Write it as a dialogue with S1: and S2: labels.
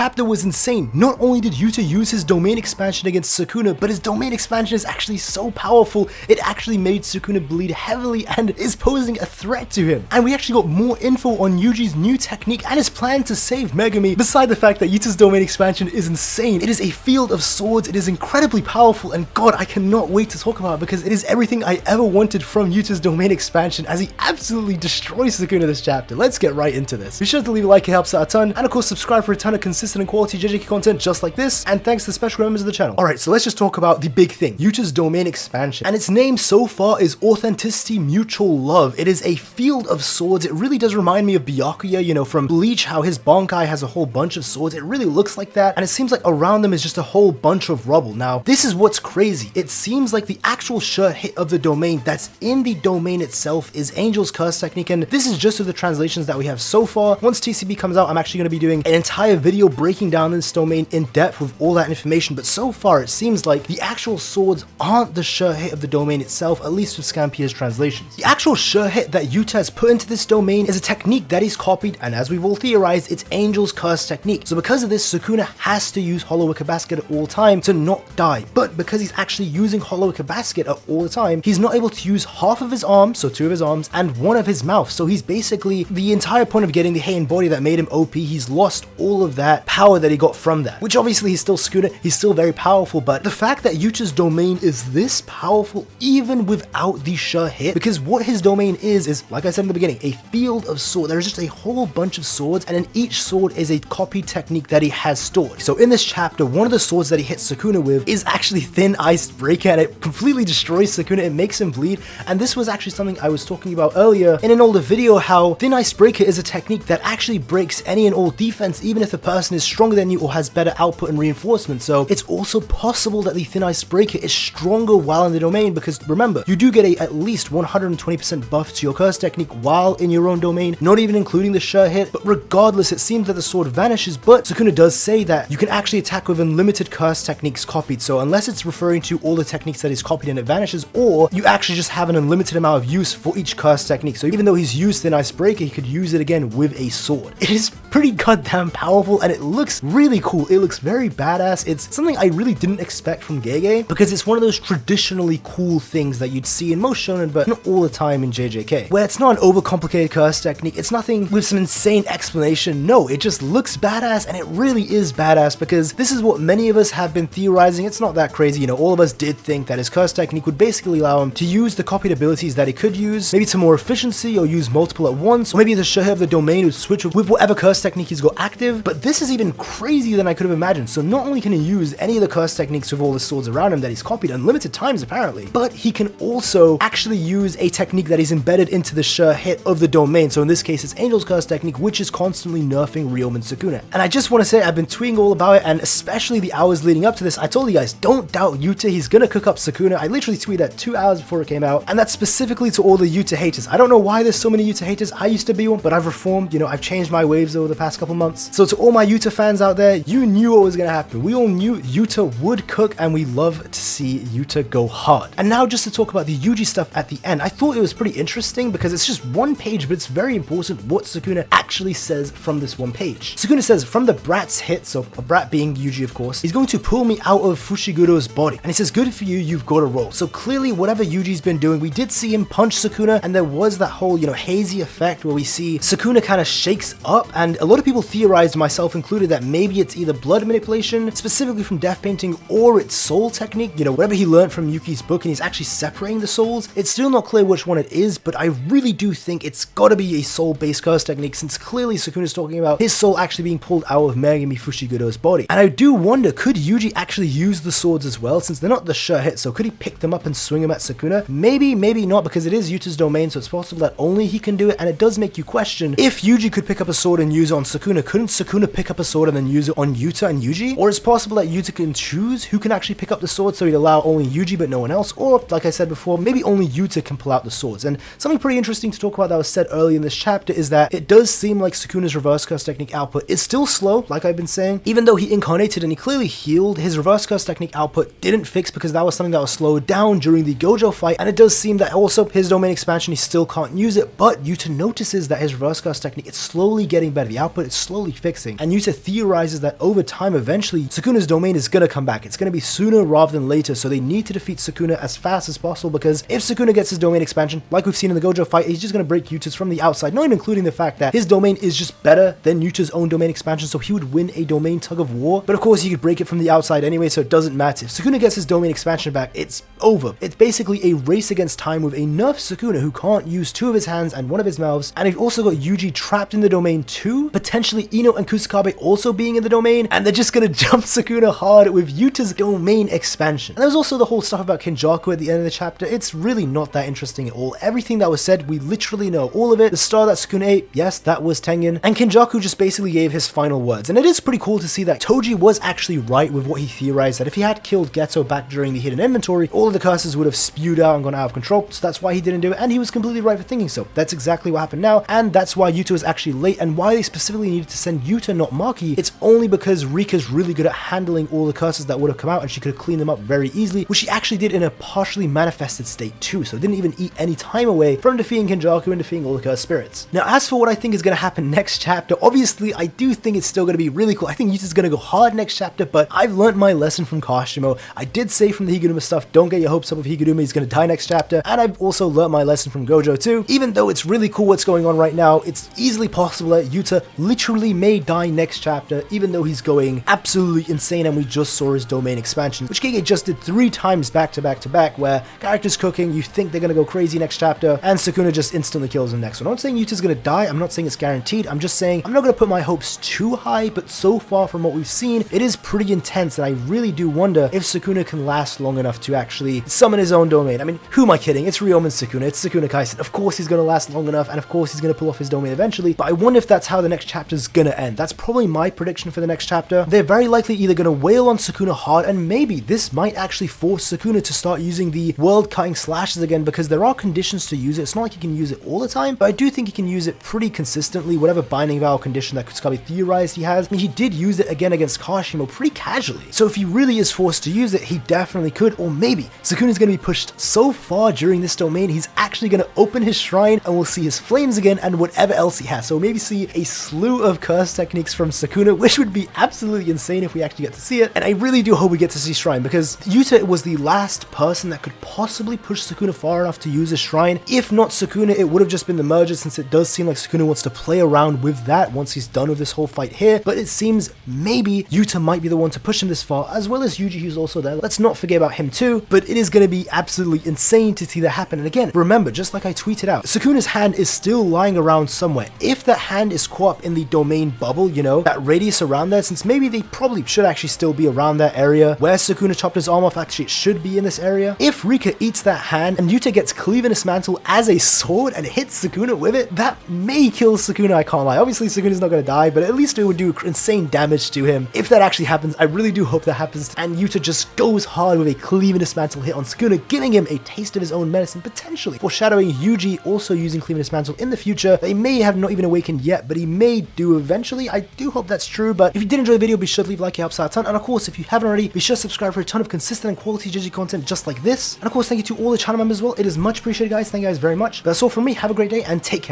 S1: chapter was insane. Not only did Yuta use his domain expansion against Sukuna, but his domain expansion is actually so powerful, it actually made Sukuna bleed heavily and is posing a threat to him. And we actually got more info on Yuji's new technique and his plan to save Megami. Beside the fact that Yuta's domain expansion is insane, it is a field of swords, it is incredibly powerful, and god, I cannot wait to talk about it because it is everything I ever wanted from Yuta's domain expansion as he absolutely destroys Sukuna this chapter. Let's get right into this. Be sure to leave a like, it helps out a ton, and of course subscribe for a ton of consistent and quality JJK content just like this, and thanks to special members of the channel. Alright, so let's just talk about the big thing, Yuta's domain expansion. And its name so far is Authenticity Mutual Love. It is a field of swords. It really does remind me of Byakuya, you know, from Bleach, how his Bankai has a whole bunch of swords. It really looks like that, and it seems like around them is just a whole bunch of rubble. Now, this is what's crazy. It seems like the actual sure hit of the domain that's in the domain itself is Angel's Curse technique, and this is just of the translations that we have so far. Once TCB comes out, I'm actually going to be doing an entire video breaking down this domain in depth with all that information, but so far it seems like the actual swords aren't the sure hit of the domain itself, at least with Scampia's translations. The actual sure hit that Yuta has put into this domain is a technique that he's copied, and as we've all theorized, it's Angel's Curse technique. So because of this, Sukuna has to use Hollow Wicker Basket at all time to not die, but because he's actually using Hollow Wicker Basket at all the time, he's not able to use half of his arms, so 2 of his arms, and 1 of his mouth. So he's basically, the entire point of getting the Heian body that made him OP, he's lost all of that power that he got from that, which obviously he's still Sukuna, he's still very powerful, but the fact that Yuta's domain is this powerful even without the sure hit, because what his domain is like I said in the beginning, a field of swords. There's just a whole bunch of swords, and in each sword is a copied technique that he has stored. So in this chapter, one of the swords that he hits Sukuna with is actually Thin Iced Breaker, and it completely destroys Sukuna, it makes him bleed. And this was actually something I was talking about earlier in an older video, how Thin Iced Breaker is a technique that actually breaks any and all defense, even if the person is stronger than you or has better output and reinforcement. So it's also possible that the Thin Iced Breaker is stronger while in the domain, because remember, you do get a at least 120% buff to your curse technique while in your own domain, not even including the sure hit. But regardless, it seems that the sword vanishes, but Sukuna does say that you can actually attack with unlimited curse techniques copied. So unless it's referring to all the techniques that he's copied and it vanishes, or you actually just have an unlimited amount of use for each curse technique. So even though he's used Thin Ice Breaker, he could use it again with a sword. It is pretty goddamn powerful, and it looks really cool. It looks very badass. It's something I really didn't expect from GEGE, because it's one of those traditionally cool things that you'd see in most shonen, but not all the time in JJK, where it's not an overcomplicated curse technique, it's nothing with some insane explanation. No, it just looks badass, and it really is badass, because this is what many of us have been theorizing. It's not that crazy, you know, all of us did think that his curse technique would basically allow him to use the copied abilities that he could use, maybe to more efficiency, or use multiple at once, or maybe the sure hit of the domain would switch with whatever curse technique he's got active. But this is even crazier than I could have imagined. So not only can he use any of the curse techniques with all the swords around him that he's copied unlimited times apparently, but he can also actually use a technique that is embedded into the sure hit of the domain. So in this case, it's Angel's Curse technique, which is constantly nerfing Ryoma and Sukuna. And I just want to say, I've been tweeting all about it, and especially the hours leading up to this, I told you guys, don't doubt Yuta, he's gonna cook up Sukuna. I literally tweeted that 2 hours before it came out, and that's specifically to all the Yuta haters. I don't know why there's so many Yuta haters. I used to be one, but I've reformed, you know, I've changed my waves over the past couple months. So to all my Yuta fans out there, you knew what was gonna happen. We all knew Yuta would cook, and we love to see Yuta go hard. And now just to talk about the Yuji stuff at the end, I thought it was pretty interesting because it's just one page, but it's very important what Sukuna actually says from this one page. Sukuna says, from the brat's hit, so a brat being Yuji of course, he's going to pull me out of Fushiguro's body. And he says, good for you, you've got a roll. So clearly whatever Yuji's been doing, we did see him punch Sukuna, and there was that whole, you know, hazy effect where we see Sukuna kind of shakes up, and a lot of people theorized, myself included, that maybe it's either blood manipulation, specifically from death painting, or it's soul technique, you know, whatever he learned from Yuki's book, and he's actually separating the souls. It's still not clear which one it is, but I really do think it's gotta be a soul-based curse technique, since clearly Sukuna's talking about his soul actually being pulled out of Megami Fushiguro's body. And I do wonder, could Yuji actually use the swords as well, since they're not the sure hit, so could he pick them up and swing them at Sukuna? Maybe, maybe not, because it is Yuta's domain, so it's possible that only he can do it, and it does make you question, if Yuji could pick up a sword and use it on Sukuna, couldn't Sukuna pick up a sword and then use it on Yuta and Yuji? Or it's possible that Yuta can choose who can actually pick up the sword, so he'd allow only Yuji but no one else, or like I said before, maybe only Yuta can pull out the swords. And something pretty interesting to talk about that was said earlier in this chapter is that it does seem like Sukuna's reverse curse technique output is still slow, like I've been saying. Even though he incarnated and he clearly healed, his reverse curse technique output didn't fix, because that was something that was slowed down during the Gojo fight, and it does seem that also his domain expansion, he still can't use it, but Yuta notices that his reverse curse technique, it's slowly getting better, the output is slowly fixing, and you Yuta theorizes that over time, eventually, Sukuna's domain is gonna come back. It's gonna be sooner rather than later, so they need to defeat Sukuna as fast as possible, because if Sukuna gets his domain expansion, like we've seen in the Gojo fight, he's just gonna break Yuta's from the outside, not even including the fact that his domain is just better than Yuta's own domain expansion, so he would win a domain tug of war. But of course, he could break it from the outside anyway, so it doesn't matter. If Sukuna gets his domain expansion back, it's over. It's basically a race against time with a nerfed Sukuna who can't use 2 of his hands and 1 of his mouths, and they've also got Yuji trapped in the domain too, potentially Ino and Kusakabe also being in the domain, and they're just gonna jump Sukuna hard with Yuta's domain expansion. And there's also the whole stuff about Kenjaku at the end of the chapter. It's really not that interesting at all. Everything that was said, we literally know all of it. The star that Sukuna ate, yes, that was Tengen, and Kenjaku just basically gave his final words. And it is pretty cool to see that Toji was actually right with what he theorized, that if he had killed Geto back during the hidden inventory, all of the curses would have spewed out and gone out of control, so that's why he didn't do it, and he was completely right for thinking so. That's exactly what happened now, and that's why Yuta was actually late, and why they specifically needed to send Yuta, not Maki. It's only because Rika's really good at handling all the curses that would have come out, and she could have cleaned them up very easily, which she actually did in a partially manifested state too, so it didn't even eat any time away from defeating Kenjaku and defeating all the cursed spirits. Now, as for what I think is going to happen next chapter, obviously I do think it's still going to be really cool. I think Yuta's going to go hard next chapter, but I've learned my lesson from Kashimo. I did say from the Higuruma stuff, don't get your hopes up with Higuruma, he's going to die next chapter, and I've also learned my lesson from Gojo too. Even though it's really cool what's going on right now, it's easily possible that Yuta literally may die next chapter, even though he's going absolutely insane, and we just saw his domain expansion, which GEGE just did 3 times back to back to back, where characters cooking, you think they're going to go crazy next chapter, and Sukuna just instantly kills him next one. I'm not saying Yuta's going to die, I'm not saying it's guaranteed, I'm just saying I'm not going to put my hopes too high, but so far from what we've seen, it is pretty intense, and I really do wonder if Sukuna can last long enough to actually summon his own domain. I mean, who am I kidding? It's Ryomen Sukuna, it's Sukuna Kaisen. Of course he's going to last long enough, and of course he's going to pull off his domain eventually, but I wonder if that's how the next chapter's going to end. That's probably my prediction for the next chapter. They're very likely either going to wail on Sukuna hard, and maybe this might actually force Sukuna to start using the world-cutting slashes again, because there are conditions to use it. It's not like you can use it all the time, but I do think he can use it pretty consistently, whatever binding vow condition that Kusakabe theorized he has. I mean, he did use it again against Kashimo pretty casually, so if he really is forced to use it, he definitely could. Or maybe Sukuna's going to be pushed so far during this domain, he's actually going to open his shrine, and we'll see his flames again and whatever else he has. So maybe see a slew of curse techniques from Sukuna, which would be absolutely insane if we actually get to see it. And I really do hope we get to see Shrine, because Yuta was the last person that could possibly push Sukuna far enough to use his Shrine. If not Sukuna, it would have just been the merger, since it does seem like Sukuna wants to play around with that once he's done with this whole fight here. But it seems maybe Yuta might be the one to push him this far, as well as Yuji, who's also there. Let's not forget about him too, but it is going to be absolutely insane to see that happen. And again, remember, just like I tweeted out, Sukuna's hand is still lying around somewhere. If that hand is caught up in the domain bubble, you know, that radius around there, since maybe they probably should actually still be around that area where Sukuna chopped his arm off, actually it should be in this area. If Rika eats that hand and Yuta gets Cleave in his mantle as a sword and hits Sukuna with it, that may kill Sukuna, I can't lie. Obviously Sukuna's not going to die, but at least it would do insane damage to him. If that actually happens, I really do hope that happens, and Yuta just goes hard with a Cleave in his mantle hit on Sukuna, giving him a taste of his own medicine, potentially foreshadowing Yuji also using Cleave in his mantle in the future. They may have not even awakened yet, but he may do eventually. I do hope that's true. But if you did enjoy the video, be sure to leave a like, it helps out a ton. And of course, if you haven't already, be sure to subscribe for a ton of consistent and quality JJK content just like this. And of course, thank you to all the channel members as well. It is much appreciated, guys. Thank you guys very much. But that's all from me. Have a great day and take care.